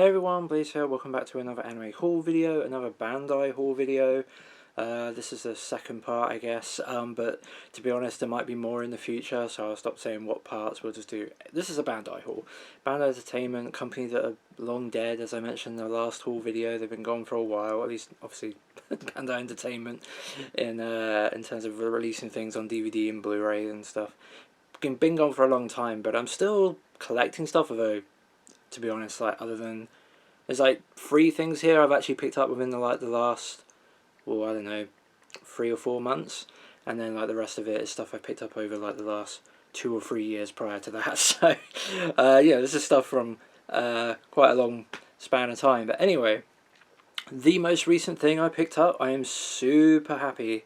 Hey everyone, Blaze here, welcome back to another anime haul video, another Bandai haul video. This is the second part, I guess, but to be honest, there might be more in the future, so I'll stop saying what parts, we'll just do... This is a Bandai haul. Bandai Entertainment, company that are long dead, as I mentioned in the last haul video. They've been gone for a while, at least, obviously, Bandai Entertainment, in terms of releasing things on DVD and Blu-ray and stuff. Been gone for a long time, but I'm still collecting stuff, although, to be honest, like, other than... There's like 3 things here I've actually picked up within the last, well, I don't know, 3 or 4 months, and then like the rest of it is stuff I picked up over like the last 2 or 3 years prior to that. So yeah, this is stuff from quite a long span of time. But anyway, the most recent thing I picked up, I am super happy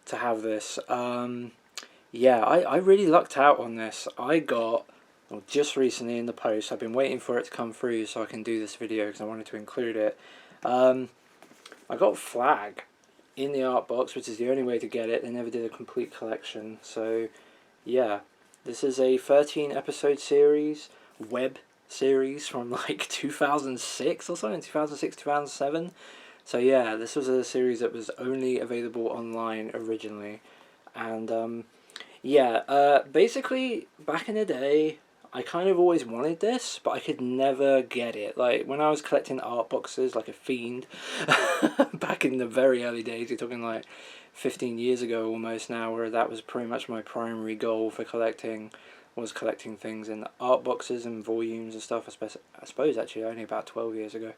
to have this. Yeah, I really lucked out on this. I got... Well, just recently in the post, I've been waiting for it to come through so I can do this video because I wanted to include it. I got Flag in the Artbox, which is the only way to get it. They never did a complete collection. So, yeah. This is a 13 episode series, web series from like 2006 or something, 2006, 2007. So yeah, this was a series that was only available online originally. And yeah, basically back in the day, I kind of always wanted this, but I could never get it. Like, when I was collecting art boxes like a fiend, back in the very early days, you're talking like 15 years ago almost now, where that was pretty much my primary goal for collecting, was collecting things in art boxes and volumes and stuff, I suppose actually only about 12 years ago.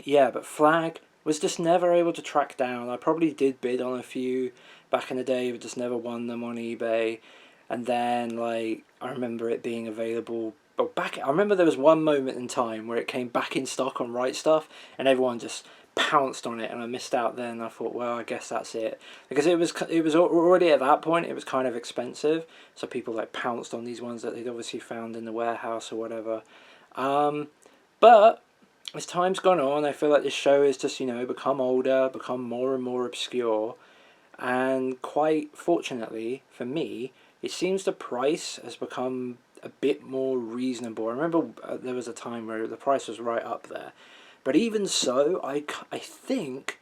Yeah, but Flag was just never able to track down. I probably did bid on a few back in the day, but just never won them on eBay. And then, like, I remember it being available, but I remember there was one moment in time where it came back in stock on Right Stuff, and everyone just pounced on it, and I missed out then. I thought, well, I guess that's it. Because it was already at that point, it was kind of expensive, so people, like, pounced on these ones that they'd obviously found in the warehouse or whatever. But as time's gone on, I feel like this show has just, you know, become older, become more and more obscure, and quite fortunately, for me, it seems the price has become a bit more reasonable. I remember there was a time where the price was right up there. But even so, I think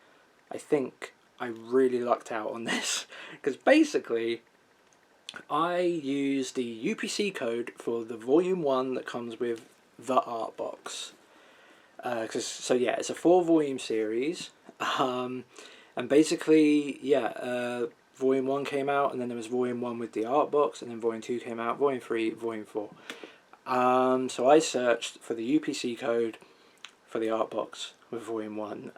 I really lucked out on this. Because basically, I used the UPC code for the Volume 1 that comes with the Artbox. So yeah, it's a 4-volume series. And basically, yeah... Volume 1 came out, and then there was Volume 1 with the art box, and then Volume 2 came out, Volume 3, Volume 4. So I searched for the UPC code for the art box with Volume 1,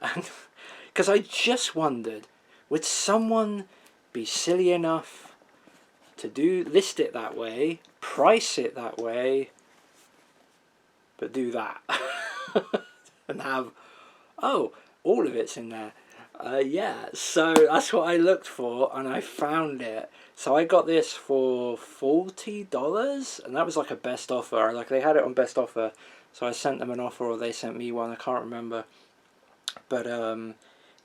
because I just wondered, would someone be silly enough to list it that way, price it that way, but do that, and have, oh, all of it's in there. Yeah, so that's what I looked for, and I found it. So I got this for $40, and that was like a best offer. Like, they had it on best offer, so I sent them an offer, or they sent me one, I can't remember. But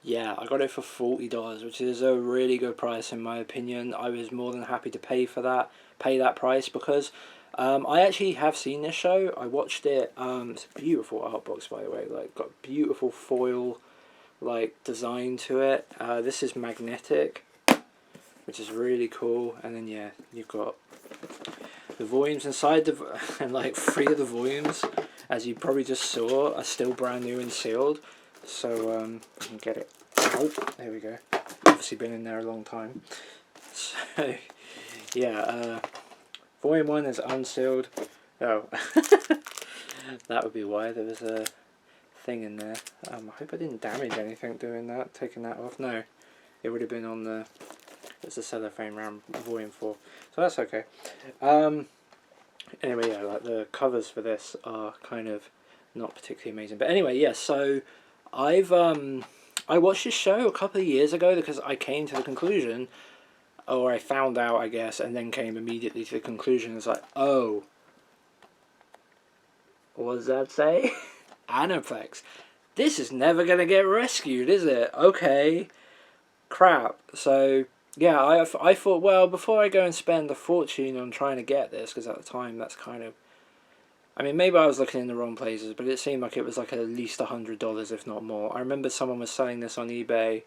yeah, I got it for $40, which is a really good price in my opinion. I was more than happy to pay that price, because I actually have seen this show. I watched it. It's a beautiful art box, by the way. Like, got beautiful foil like design to it. This is magnetic, which is really cool. And then yeah, you've got the volumes inside and like 3 of the volumes, as you probably just saw, are still brand new and sealed. So I can get it out. There we go. Obviously been in there a long time. So yeah, volume 1 is unsealed. Oh, that would be why there was a thing in there. I hope I didn't damage anything doing that, taking that off. No, it would have been on the... It's a cellophane around Volume 4, so that's okay. Anyway, yeah, like the covers for this are kind of not particularly amazing. But anyway, yeah, so I watched this show a couple of years ago because I came to the conclusion, or I found out, I guess, and then came immediately to the conclusion. It's like, oh, what does that say? Aniplex. This is never going to get rescued, is it? Okay. Crap. So, yeah, I thought, well, before I go and spend a fortune on trying to get this, because at the time that's kind of I mean, maybe I was looking in the wrong places, but it seemed like it was like at least $100, if not more. I remember someone was selling this on eBay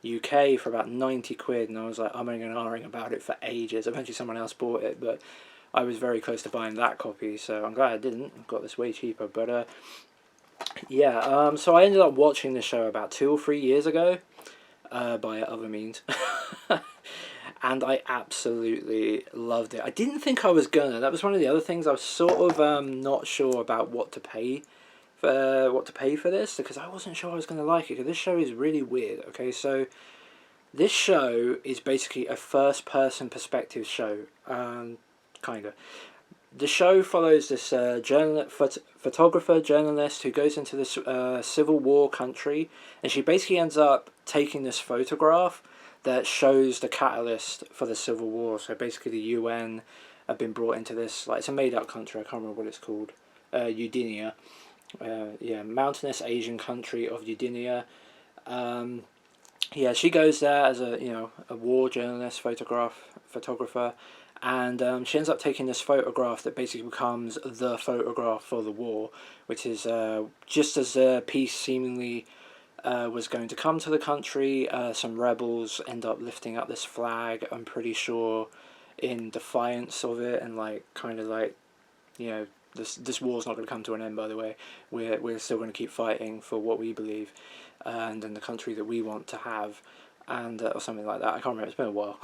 UK for about 90 quid, and I was like, I'm going to argue about it for ages. Eventually someone else bought it, but I was very close to buying that copy, so I'm glad I didn't. I got this way cheaper, but yeah, so I ended up watching the show about 2 or 3 years ago, by other means. And I absolutely loved it. I didn't think I was gonna. That was one of the other things. I was sort of not sure about what to pay for this, because I wasn't sure I was gonna like it. Because this show is really weird. Okay, so this show is basically a first-person perspective show, kinda. The show follows this photographer, journalist who goes into this Civil War country, and she basically ends up taking this photograph that shows the catalyst for the Civil War. So basically the UN have been brought into this, like, it's a made up country, I can't remember what it's called, Udinia. Yeah, mountainous Asian country of Udinia. Yeah, she goes there as a war journalist, photographer, and she ends up taking this photograph that basically becomes the photograph for the war, which is just as peace seemingly was going to come to the country, some rebels end up lifting up this flag, I'm pretty sure, in defiance of it, and like kind of like, this war's not going to come to an end, by the way. We're still going to keep fighting for what we believe, and in the country that we want to have, and or something like that. I can't remember. It's been a while.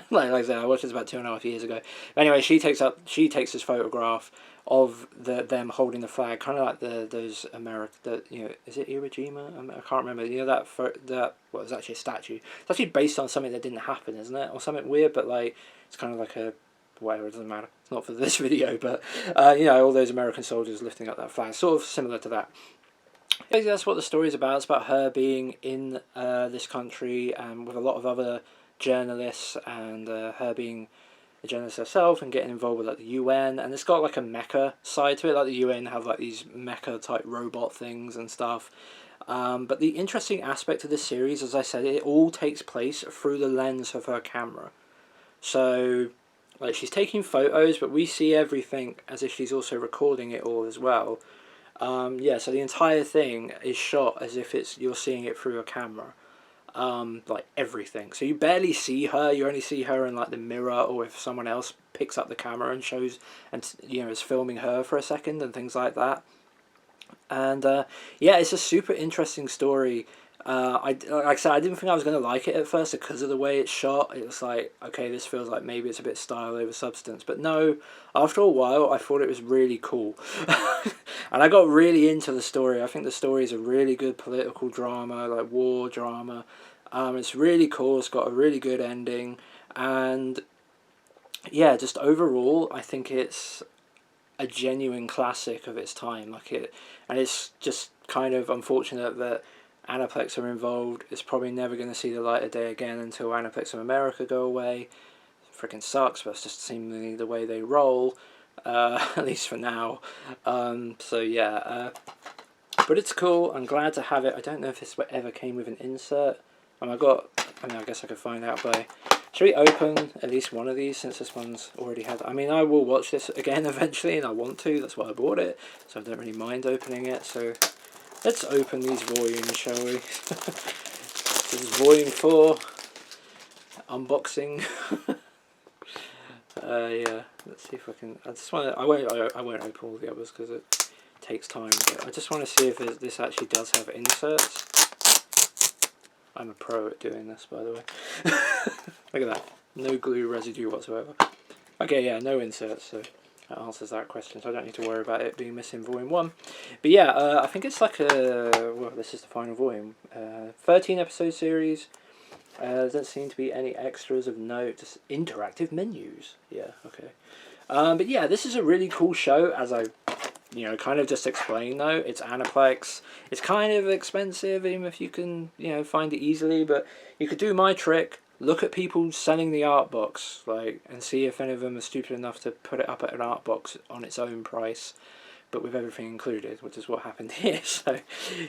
like I said, I watched this about 2.5 years ago. But anyway, she takes this photograph of them holding the flag, kind of like those is it Iwo Jima? I can't remember. That well, it's actually a statue. It's actually based on something that didn't happen, isn't it, or something weird? But like, it's kind of like a whatever. It doesn't matter. It's not for this video, but all those American soldiers lifting up that flag, sort of similar to that. Basically, that's what the story is about. It's about her being in this country and with a lot of other journalists, and her being a journalist herself and getting involved with like the UN. And it's got like a mecha side to it. Like the UN have like these mecha type robot things and stuff. But the interesting aspect of this series, as I said, it all takes place through the lens of her camera. So, like, she's taking photos, but we see everything as if she's also recording it all as well. So the entire thing is shot as if you're seeing it through a camera. Like everything. So you barely see her, you only see her in like the mirror, or if someone else picks up the camera and shows, and is filming her for a second and things like that. And it's a super interesting story. Like I said, I didn't think I was going to like it at first because of the way it's shot. It was like, okay, this feels like maybe it's a bit style over substance. But no, after a while, I thought it was really cool. And I got really into the story. I think the story is a really good political drama, like war drama. It's really cool. It's got a really good ending. And yeah, just overall, I think it's a genuine classic of its time. And it's just kind of unfortunate that Aniplex are involved. It's probably never going to see the light of day again until Aniplex of America go away. It freaking sucks, but it's just seemingly the way they roll, at least for now. But it's cool. I'm glad to have it. I don't know if this ever came with an insert. I guess I could find out by... Should we open at least one of these, since this one's already had... I mean, I will watch this again eventually, and I want to. That's why I bought it. So I don't really mind opening it, so... Let's open these volumes, shall we? This is volume 4. Unboxing. Yeah. Let's see if I can. I won't open all the others because it takes time. But I just want to see if this actually does have inserts. I'm a pro at doing this, by the way. Look at that. No glue residue whatsoever. Okay, yeah, no inserts. So that answers that question, so I don't need to worry about it being missing volume 1. But yeah, I think it's like this is the final volume. 13 episode series. There doesn't seem to be any extras of note, just interactive menus. Yeah, okay. But yeah, this is a really cool show, as I kind of just explained though. It's Aniplex. It's kind of expensive, even if you can, find it easily, but you could do my trick. Look at people selling the Artbox, and see if any of them are stupid enough to put it up at an Artbox on its own price, but with everything included, which is what happened here. So,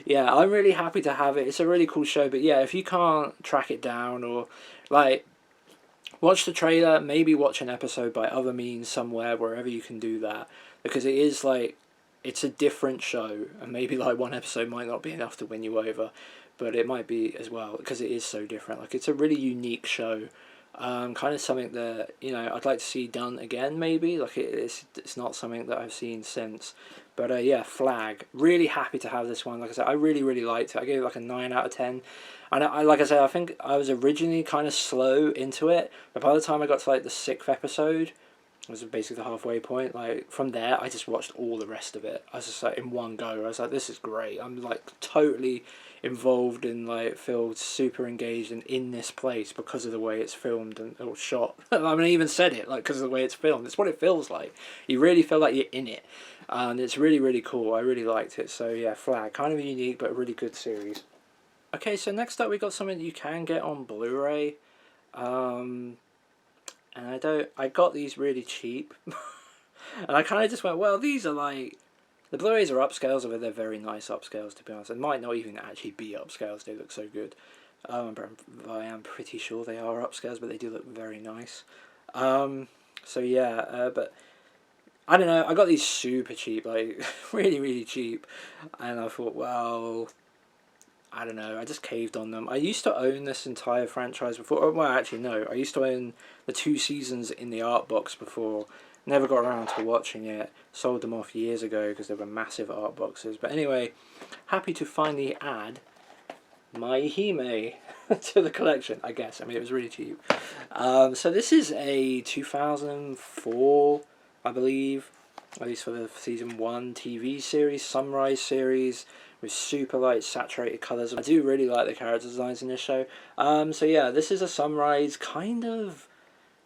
yeah, I'm really happy to have it. It's a really cool show, but yeah, if you can't track it down or, watch the trailer, maybe watch an episode by other means somewhere, wherever you can do that, because it is, it's a different show, and maybe like one episode might not be enough to win you over, but it might be as well, because it is so different. Like, it's a really unique show. Kind of something that, you know, I'd like to see done again, maybe. Like, it's not something that I've seen since. But yeah, Flag. Really happy to have this one. Like I said, I really, really liked it. I gave it like a 9 out of 10. And like I said, I think I was originally kind of slow into it, but by the time I got to like the 6th episode, it was basically the halfway point. Like, from there, I just watched all the rest of it. I was just like, in one go. I was like, this is great. I'm like totally involved and like feel super engaged and in this place because of the way it's filmed and or shot. I mean, I even said it, like, because of the way it's filmed. It's what it feels like. You really feel like you're in it, and it's really, really cool. I really liked it. So yeah, Flag, kind of unique but a really good series. Okay, so next up we got something that you can get on Blu-ray, and I got these really cheap, and I kind of just went, well, these are like, the Blu-rays are upscales, but they're very nice upscales, to be honest. It might not even actually be upscales, they look so good. But I am pretty sure they are upscales, but they do look very nice. So yeah, but I don't know, I got these super cheap, like, really, really cheap, and I thought, well, I don't know, I just caved on them. I used to own this entire franchise before, well, actually, no, I used to own the 2 seasons in the Artbox before. Never got around to watching it. Sold them off years ago because they were massive art boxes. But anyway, happy to finally add My-Hime to the collection, I guess. I mean, it was really cheap. So this is a 2004, I believe, at least for the season 1 TV series, Sunrise series, with super light saturated colours. I do really like the character designs in this show. So yeah, this is a Sunrise kind of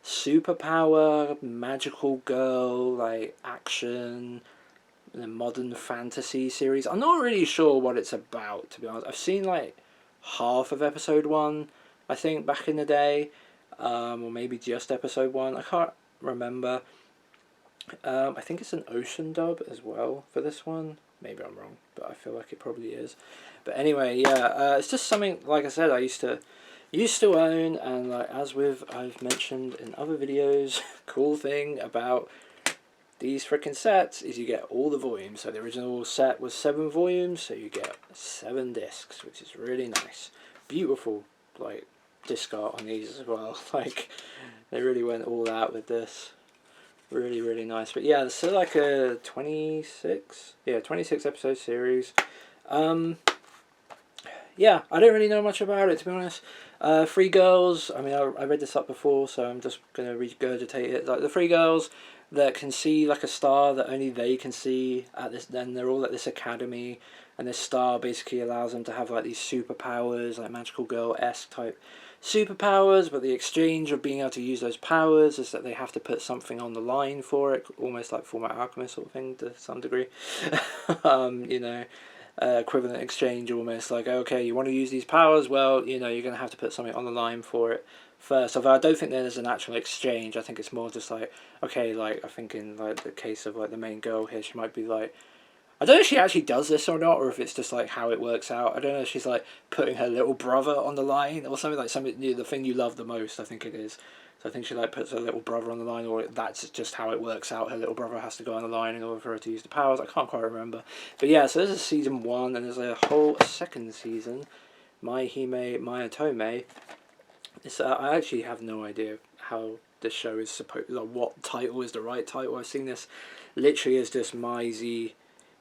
superpower, magical girl, like action, the modern fantasy series. I'm not really sure what it's about, to be honest. I've seen like half of episode 1, I think, back in the day, or maybe just episode 1. I can't remember. I think it's an ocean dub as well for this one. Maybe I'm wrong, but I feel like it probably is. But anyway, yeah, it's just something, like I said, I used to own, and like as I've mentioned in other videos, cool thing about these freaking sets is you get all the volumes. So the original set was 7 volumes, so you get 7 discs, which is really nice. Beautiful, like, disc art on these as well. Like, they really went all out with this. Really, really nice. But yeah, this is like a 26 episode series. Yeah, I don't really know much about it, to be honest. 3 girls, I mean, I read this up before, so I'm just going to regurgitate it. Like, the 3 girls that can see like a star that only they can see at this, then they're all at this academy, and this star basically allows them to have like these superpowers, like magical girl-esque type superpowers, but the exchange of being able to use those powers is that they have to put something on the line for it, almost like Fullmetal Alchemist sort of thing to some degree. You know, equivalent exchange, almost like, okay, you want to use these powers, well, you know, you're going to have to put something on the line for it first. Although I don't think there's an actual exchange. I think it's more just like, okay, like, I think in like the case of like the main girl here, she might be like, I don't know if she actually does this or not, or if it's just like how it works out. I don't know if she's like putting her little brother on the line or something, like something, the thing you love the most, I think it is. So I think she like puts her little brother on the line, or that's just how it works out. Her little brother has to go on the line in order for her to use the powers. I can't quite remember. But yeah, so this is season 1, and there's a whole second season, My-Hime, My-Otome. It's, I actually have no idea how this show is supposed, like what title is the right title. I've seen this literally as just My-Z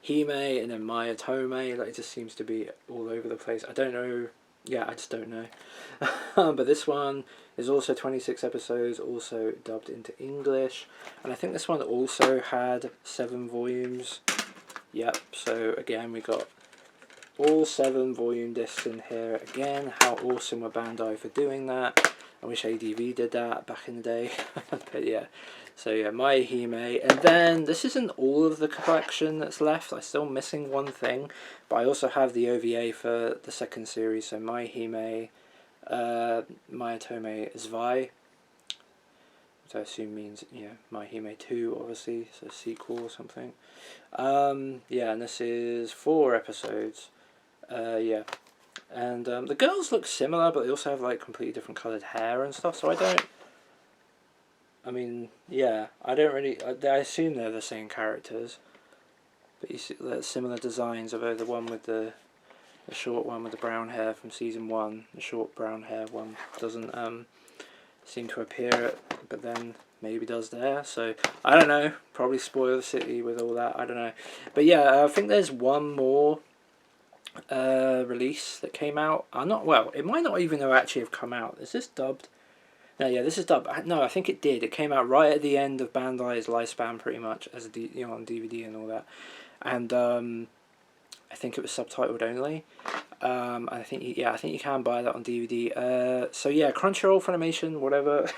Hime and then My-Otome. Like, it just seems to be all over the place. I don't know. Yeah, I just don't know. But this one is also 26 episodes, also dubbed into English. And I think this one also had 7 volumes. Yep, so again, we got all 7 volume discs in here. Again, how awesome were Bandai for doing that. I wish ADV did that back in the day. But yeah. So yeah, My-Hime, and then this isn't all of the collection that's left. I'm still missing one thing, but I also have the OVA for the second series. So My-Hime, My-Otome, Zwei, which I assume means, you know, My-Hime 2, obviously, so sequel or something. Yeah, and this is 4 episodes. Yeah, and the girls look similar, but they also have like completely different coloured hair and stuff. So I mean, yeah, I don't really, I assume they're the same characters. But you see the similar designs, although the one with the short one with the brown hair from season 1, the short brown hair one doesn't seem to appear, but then maybe does there. So I don't know. Probably spoil the city with all that. I don't know. But yeah, I think there's one more release that came out. I'm not well. It might not even actually have come out. Is this dubbed? No, yeah, this is dubbed. No, I think it did. It came out right at the end of Bandai's lifespan, pretty much, as a on DVD and all that. And I think it was subtitled only. I think you can buy that on DVD. So yeah, Crunchyroll, Funimation, whatever.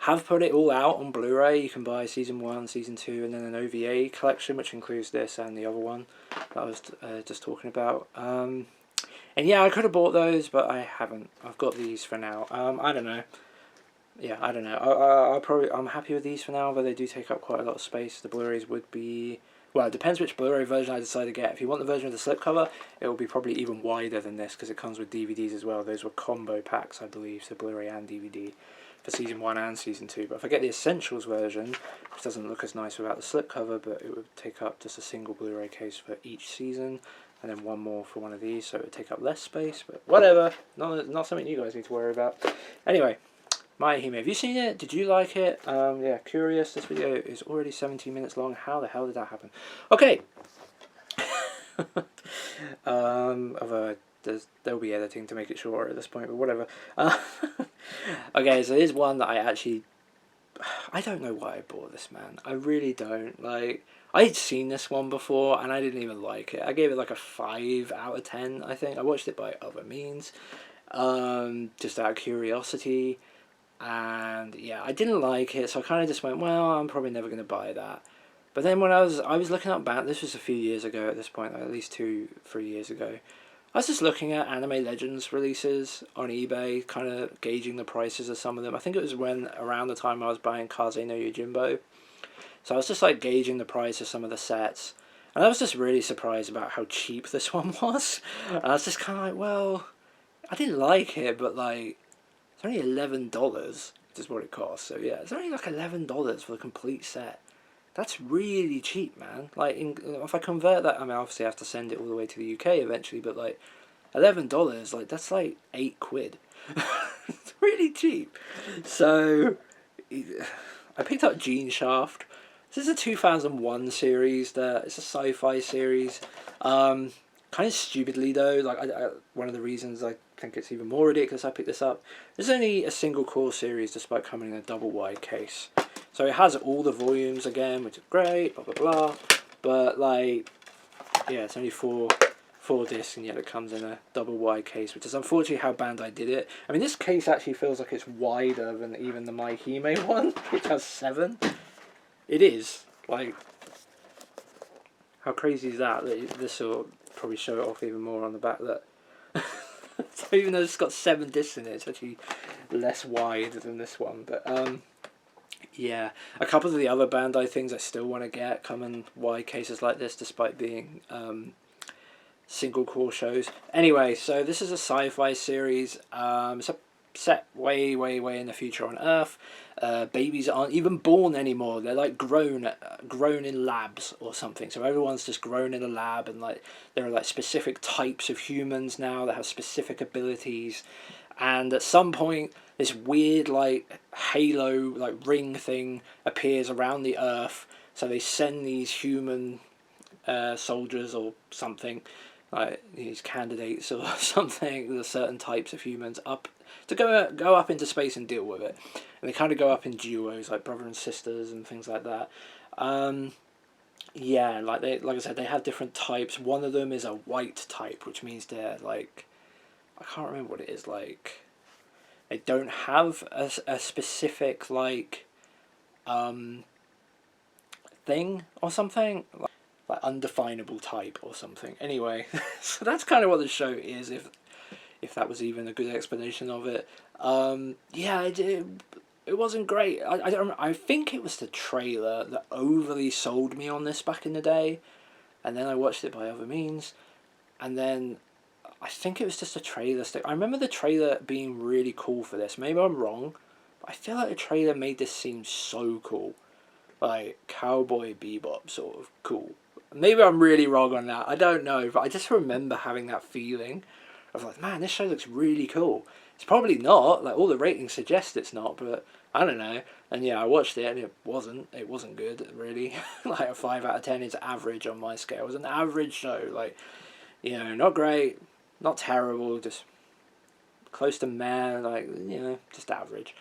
Have put it all out on Blu-ray. You can buy season 1, season 2, and then an OVA collection, which includes this and the other one that I was just talking about. And yeah, I could have bought those, but I haven't. I've got these for now. I don't know. Yeah, I don't know. I'm happy with these for now, but they do take up quite a lot of space. The Blu-rays would be... Well, it depends which Blu-ray version I decide to get. If you want the version with the slipcover, it will be probably even wider than this, because it comes with DVDs as well. Those were combo packs, I believe, so Blu-ray and DVD for season 1 and season 2. But if I get the Essentials version, which doesn't look as nice without the slipcover, but it would take up just a single Blu-ray case for each season, and then one more for one of these, so it would take up less space, but whatever. Not something you guys need to worry about. Anyway, My-Hime, have you seen it? Did you like it? Yeah, curious. This video is already 17 minutes long. How the hell did that happen? Okay. Although there'll be editing to make it shorter at this point, but whatever. Okay, so here's one that I don't know why I bought this, man. I really don't. Like, I'd seen this one before, and I didn't even like it. I gave it like a 5 out of 10, I think. I watched it by other means, just out of curiosity. And yeah, I didn't like it, so I kind of just went, well, I'm probably never going to buy that. But then when I was looking up this was a few years ago at this point, like at least 2-3 years ago. I was just looking at Anime Legends releases on eBay, kind of gauging the prices of some of them. I think it was around the time I was buying Kaze no Yojimbo. So I was just like gauging the price of some of the sets. And I was just really surprised about how cheap this one was. And I was just kind of like, well, I didn't like it, but like, it's only $11, which is what it costs. So yeah, it's only like $11 for the complete set. That's really cheap, man. Like, if I convert that, I mean, obviously I have to send it all the way to the UK eventually, but like, $11, like, that's like £8. It's really cheap. So, I picked up Geneshaft. This is a 2001 series. It's a sci-fi series. Kind of stupidly though, like, one of the reasons I think it's even more ridiculous I picked this up. There's only a single core series despite coming in a double wide case. So it has all the volumes again, which is great, blah blah blah. But like, yeah, it's only four discs, and yet it comes in a double wide case, which is unfortunately how Bandai did it. I mean, this case actually feels like it's wider than even the My-Hime one, which has 7. It is. Like, how crazy is that? This will probably show it off even more on the back. That so even though it's got 7 discs in it, it's actually less wide than this one. But yeah, a couple of the other Bandai things I still want to get come in wide cases like this, despite being single core shows. Anyway, so this is a sci-fi series. It's set way in the future on Earth. Babies aren't even born anymore. They're like grown in labs or something. So everyone's just grown in a lab, and like there are like specific types of humans now that have specific abilities. And at some point, this weird like halo like ring thing appears around the Earth. So they send these human soldiers or something, like these candidates or something, the certain types of humans up to go up into space and deal with it. And they kind of go up in duos, like brother and sisters and things like that. Yeah, like I said, they have different types. One of them is a white type, which means they're like, I can't remember what it is, like they don't have a specific like thing or something, like undefinable type or something. Anyway, so that's kind of what the show is, if that was even a good explanation of it. Yeah, it wasn't great. I don't remember. I think it was the trailer that overly sold me on this back in the day, and then I watched it by other means, and then I think it was just a trailer stick. I remember the trailer being really cool for this. Maybe I'm wrong, but I feel like the trailer made this seem so cool. like Cowboy Bebop sort of cool. Maybe I'm really wrong on that. I don't know, but I just remember having that feeling of like, man, this show looks really cool. It's probably not. Like all the ratings suggest it's not, but I don't know. And yeah, I watched it and it wasn't. It wasn't good really. Like a 5 out of 10 is average on my scale. It was an average show. Like, you know, not great, not terrible, just close to meh. Like, you know, just average.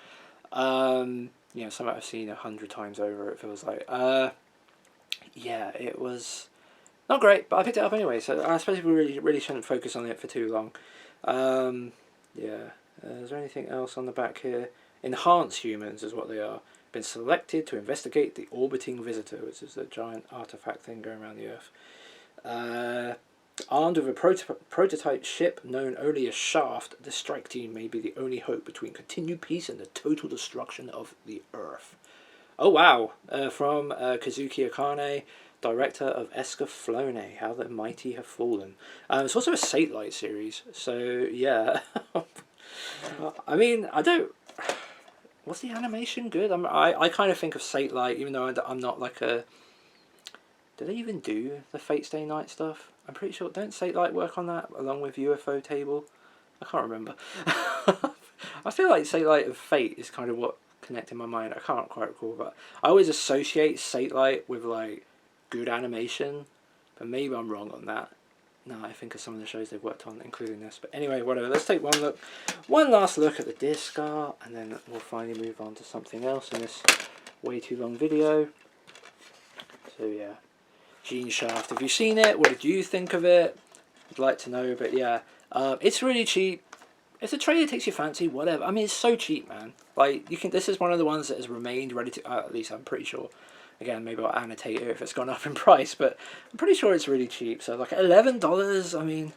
You know, something I've seen 100 times over. It feels like. Yeah, it was not great, but I picked it up anyway. So I suppose we really shouldn't focus on it for too long. Yeah. Is there anything else on the back here? Enhanced humans is what they are. Been selected to investigate the orbiting visitor, which is a giant artifact thing going around the Earth. Armed with a prototype ship known only as Shaft, the strike team may be the only hope between continued peace and the total destruction of the Earth. Oh wow! From Kazuki Akane, director of Escaflowne, How the Mighty Have Fallen. It's also a Satellite series, so yeah. I mean, I don't... Was the animation good? I kind of think of Satellite, even though I'm not like a... Do they even do the Fate Stay Night stuff? I'm pretty sure... Don't Satellite work on that along with UFO Table? I can't remember. I feel like Satellite and Fate is kind of what connect in my mind. I can't quite recall, but I always associate Satellite with like good animation, but maybe I'm wrong on that. No, I think of some of the shows they've worked on, including this. But anyway, whatever. Let's take one last look at the disc art, and then we'll finally move on to something else in this way too long video. So yeah, Geneshaft. Have you seen it? What did you think of it? I'd like to know. But yeah, it's really cheap. If the trailer takes your fancy, whatever. I mean, it's so cheap, man. Like you can. This is one of the ones that has remained ready to. At least I'm pretty sure. Again, maybe I'll annotate it if it's gone up in price, but I'm pretty sure it's really cheap. So like $11. I mean,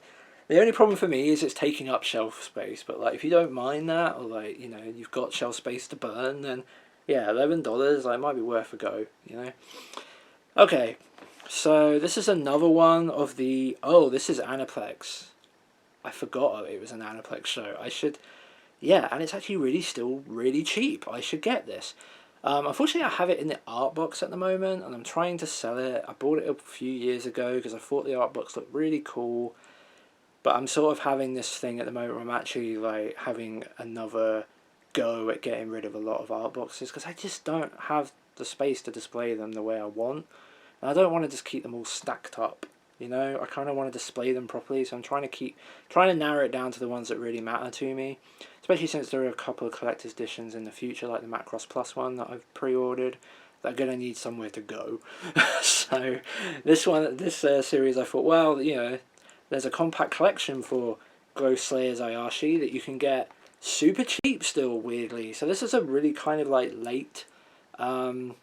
the only problem for me is it's taking up shelf space. But like, if you don't mind that, or like you know you've got shelf space to burn, then yeah, $11 like might be worth a go. You know. Okay, so this is another one of the. Oh, this is Aniplex. I forgot it was an Aniplex show. I should, yeah, and it's actually still really cheap. I should get this. Unfortunately, I have it in the Artbox at the moment, and I'm trying to sell it. I bought it a few years ago because I thought the Artbox looked really cool. But I'm sort of having this thing at the moment where I'm actually like having another go at getting rid of a lot of Artboxes because I just don't have the space to display them the way I want. And I don't want to just keep them all stacked up. You know, I kind of want to display them properly, so I'm trying to narrow it down to the ones that really matter to me. Especially since there are a couple of collector's editions in the future, like the Macross Plus one that I've pre-ordered, that are going to need somewhere to go. So this series, I thought, well, you know, there's a compact collection for Ghost Slayers Ayashi that you can get super cheap still, weirdly. So this is a really kind of like late Bandai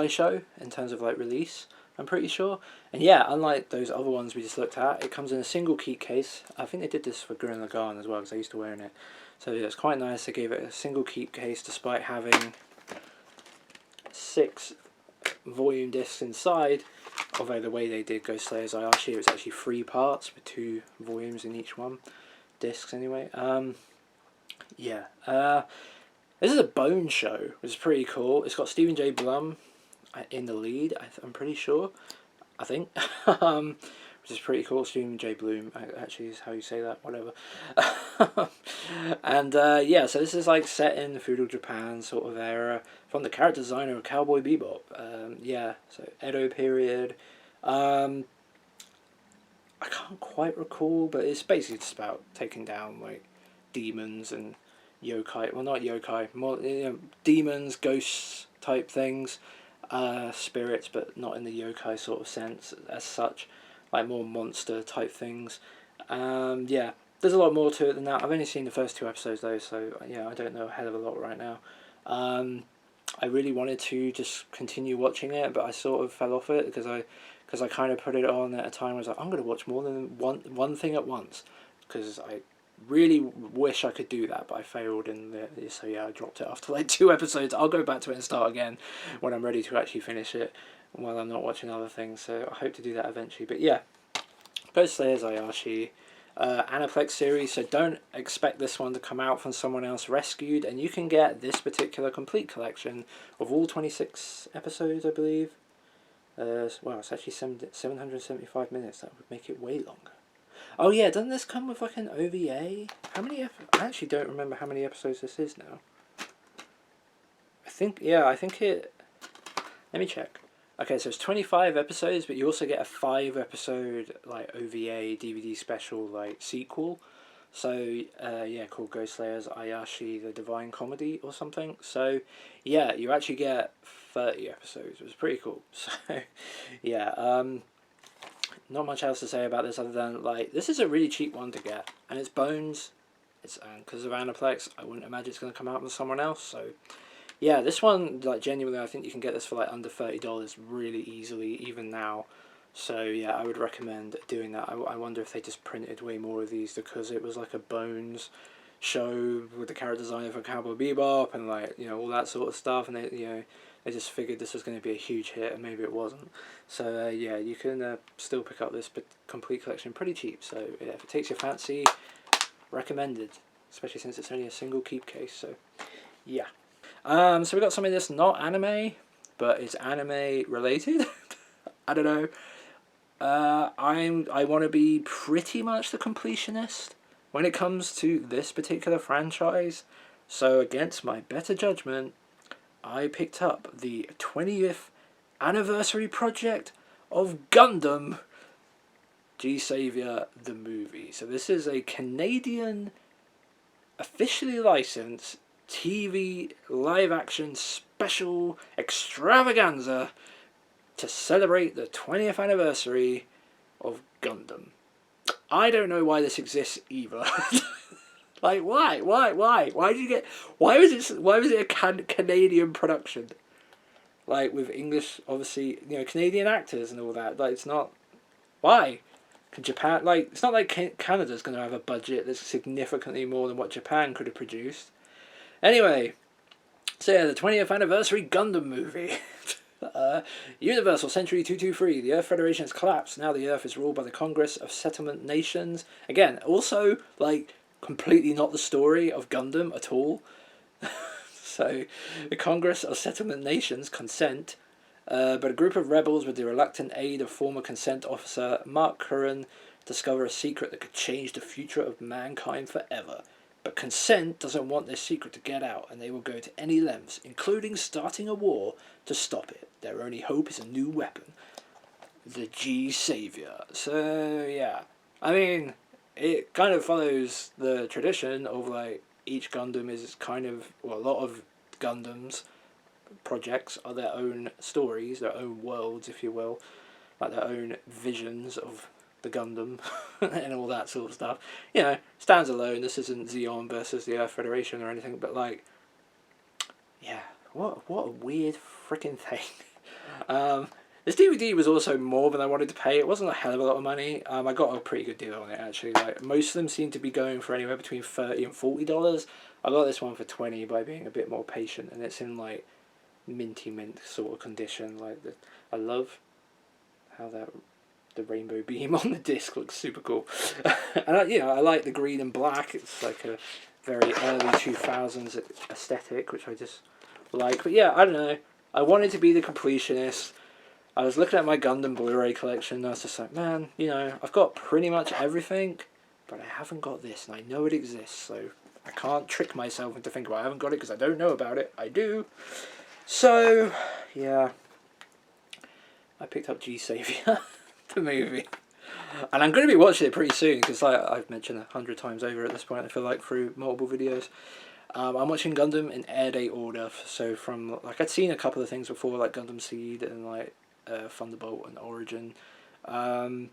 show in terms of like release. I'm pretty sure. And yeah, unlike those other ones we just looked at, it comes in a single keep case. I think they did this for Gurren Lagann as well, because I used to wearing it. So yeah, it's quite nice. They gave it a single keep case despite having 6 volume discs inside. Although the way they did Ghost Slayers Ayashi, it was actually 3 parts with 2 volumes in each one. Discs anyway. Yeah. This is a Bone show, which is pretty cool. It's got Stephen J. Blum in the lead, I'm pretty sure. I think. Which is pretty cool. Stephen J. Bloom, actually, is how you say that, whatever. And yeah, so this is like set in the feudal Japan sort of era from the character designer of Cowboy Bebop. Yeah, so Edo period. I can't quite recall, but it's basically just about taking down like demons and yokai. Well, not yokai, more demons, ghosts type things. Spirits, but not in the yokai sort of sense as such, like more monster type things. Yeah, there's a lot more to it than that. I've only seen the first 2 episodes though, so yeah, I don't know a hell of a lot right now. I really wanted to just continue watching it, but I sort of fell off it because I kind of put it on at a time where I was like, I'm going to watch more than one thing at once, because I really wish I could do that, but I failed, and so yeah, I dropped it after like 2 episodes. I'll go back to it and start again when I'm ready to actually finish it while I'm not watching other things, so I hope to do that eventually. But yeah, Ghost Slayers Ayashi, Aniplex series, so don't expect this one to come out from someone else rescued, and you can get this particular complete collection of all 26 episodes, I believe. Well, it's actually 775 minutes, that would make it way longer. Oh yeah, doesn't this come with like an OVA? How many I actually don't remember how many episodes this is now. I think it... Let me check. Okay, so it's 25 episodes, but you also get a 5-episode like OVA DVD special like sequel. So yeah, called Ghost Slayer's Ayashi, the Divine Comedy or something. So yeah, you actually get 30 episodes. It was pretty cool. So yeah, not much else to say about this other than like this is a really cheap one to get, and it's Bones. It's because of Aniplex. I wouldn't imagine it's going to come out with someone else. So yeah, this one, like, genuinely, I think you can get this for like under $30 really easily, even now. So yeah, I would recommend doing that. I wonder if they just printed way more of these because it was like a Bones show with the character designer for Cowboy Bebop and like, you know, all that sort of stuff, and they, you know, they just figured this was going to be a huge hit, and maybe it wasn't. So yeah, you can still pick up this complete collection pretty cheap. So yeah, if it takes your fancy, recommended, especially since it's only a single keep case. So yeah. So we got something that's not anime, but it's anime related. I don't know. I want to be pretty much the completionist when it comes to this particular franchise. So against my better judgment, I picked up the 20th anniversary project of Gundam G-Saviour the movie. So this is a Canadian officially licensed TV live action special extravaganza to celebrate the 20th anniversary of Gundam. I don't know why this exists either. Like, why did you get, why was it a Canadian production, like with English, obviously, you know, Canadian actors and all that? Like, it's not, why can Japan, like, it's not like Canada's going to have a budget that's significantly more than what Japan could have produced. Anyway, so yeah, the 20th anniversary Gundam movie. Universal Century 223. The Earth Federation has collapsed. Now the Earth is ruled by the Congress of Settlement Nations. Again, also, like, completely not the story of Gundam at all. So, the Congress of Settlement Nations consent, but a group of rebels with the reluctant aid of former consent officer Mark Curran discover a secret that could change the future of mankind forever. But consent doesn't want this secret to get out, and they will go to any lengths, including starting a war, to stop it. Their only hope is a new weapon, the G-Saviour. So, yeah. I mean, it kind of follows the tradition of, like, each Gundam is kind of, well, a lot of Gundams projects are their own stories, their own worlds, if you will, like their own visions of the Gundam and all that sort of stuff. You know, stands alone. This isn't Z-Hime versus the Earth Federation or anything, but like, yeah, what a weird freaking thing. This DVD was also more than I wanted to pay. It wasn't a hell of a lot of money. I got a pretty good deal on it, actually. Like, most of them seem to be going for anywhere between $30 and $40. I got this one for $20 by being a bit more patient, and it's in like minty mint sort of condition. Like, I love how the rainbow beam on the disc looks super cool. And I like the green and black. It's like a very early 2000s aesthetic, which I just like. But yeah, I don't know. I wanted to be the completionist. I was looking at my Gundam Blu-ray collection, and I was just like, man, you know, I've got pretty much everything, but I haven't got this, and I know it exists, so I can't trick myself into thinking, well, I haven't got it because I don't know about it. I do. So, yeah, I picked up G-Saviour, the movie. And I'm going to be watching it pretty soon, because like I've mentioned 100 times over at this point, I feel like, through multiple videos. I'm watching Gundam in air date order, so from, like, I'd seen a couple of things before, like Gundam Seed and, like, Thunderbolt and Origin. But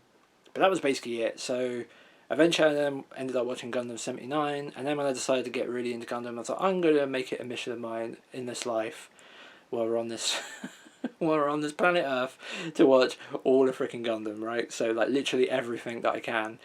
that was basically it. So eventually I then ended up watching Gundam 79, and then when I decided to get really into Gundam, I thought, I'm going to make it a mission of mine in this life, while we're on this while we're on this planet Earth, to watch all the freaking Gundam, right? So, like, literally everything that I can.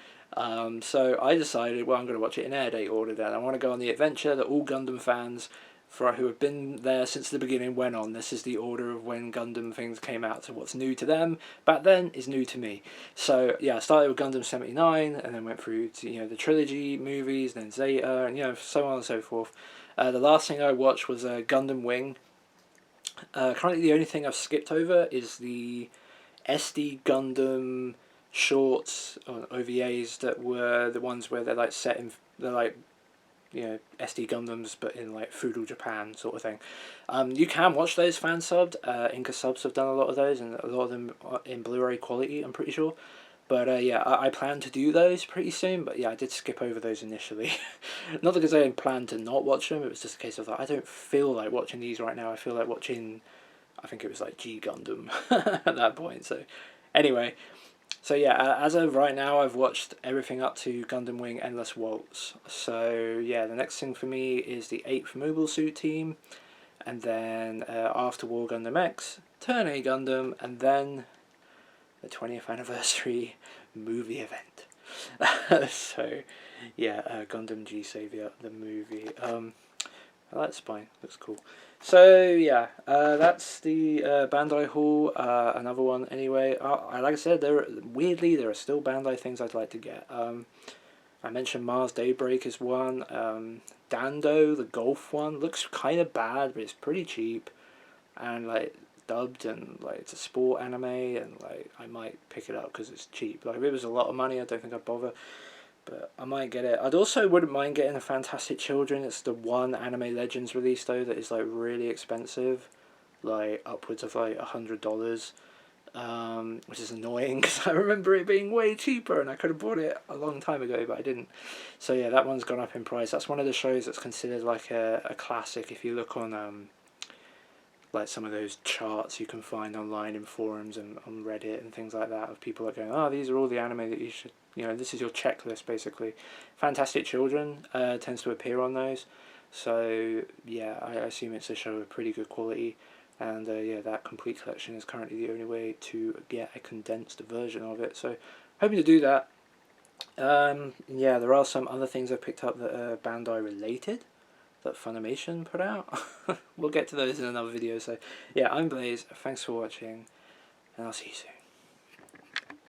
So I decided, well, I'm going to watch it in air date order then. I want to go on the adventure that all Gundam fans who have been there since the beginning went on. This is the order of when Gundam things came out. So what's new to them back then is new to me. So yeah, I started with Gundam 79 and then went through to, you know, the trilogy movies, then Zeta, and, you know, so on and so forth. The last thing I watched was Gundam Wing. Currently the only thing I've skipped over is the SD Gundam shorts or OVAs that were the ones where they're like set in, they're like, you know, SD Gundams but in like feudal Japan sort of thing. You can watch those fan subbed. Inca Subs have done a lot of those, and a lot of them are in Blu-ray quality, I'm pretty sure. But yeah, I plan to do those pretty soon. But yeah, I did skip over those initially. Not because I planned to not watch them. It was just a case of like, I don't feel like watching these right now. I feel like watching, I think it was like G Gundam at that point. So anyway, so yeah, as of right now, I've watched everything up to Gundam Wing Endless Waltz. So yeah, the next thing for me is the 8th Mobile Suit Team, and then After War Gundam X, Turn A Gundam, and then the 20th anniversary movie event. So yeah, Gundam G-Saviour, the movie. I like the spine, looks cool. So yeah, that's the Bandai haul. Another one anyway. Like I said, weirdly there are still Bandai things I'd like to get. I mentioned Mars Daybreak is one. Dando, the golf one, looks kind of bad, but it's pretty cheap, and like dubbed, and like it's a sport anime, and like I might pick it up because it's cheap. Like if it was a lot of money, I don't think I'd bother. But I might get it. I'd also wouldn't mind getting a Fantastic Children. It's the one Anime Legends release though that is like really expensive, like upwards of like $100, which is annoying because I remember it being way cheaper and I could have bought it a long time ago, but I didn't. So yeah, that one's gone up in price. That's one of the shows that's considered like a classic. If you look on like some of those charts you can find online in forums and on Reddit and things like that, of people that go, oh, these are all the anime that you should, you know, this is your checklist basically. Fantastic Children tends to appear on those, so yeah, I assume it's a show of pretty good quality, and yeah, that complete collection is currently the only way to get a condensed version of it, so hoping to do that. Yeah, there are some other things I picked up that are Bandai related that Funimation put out. We'll get to those in another video. So yeah, I'm Blaze, thanks for watching, and I'll see you soon.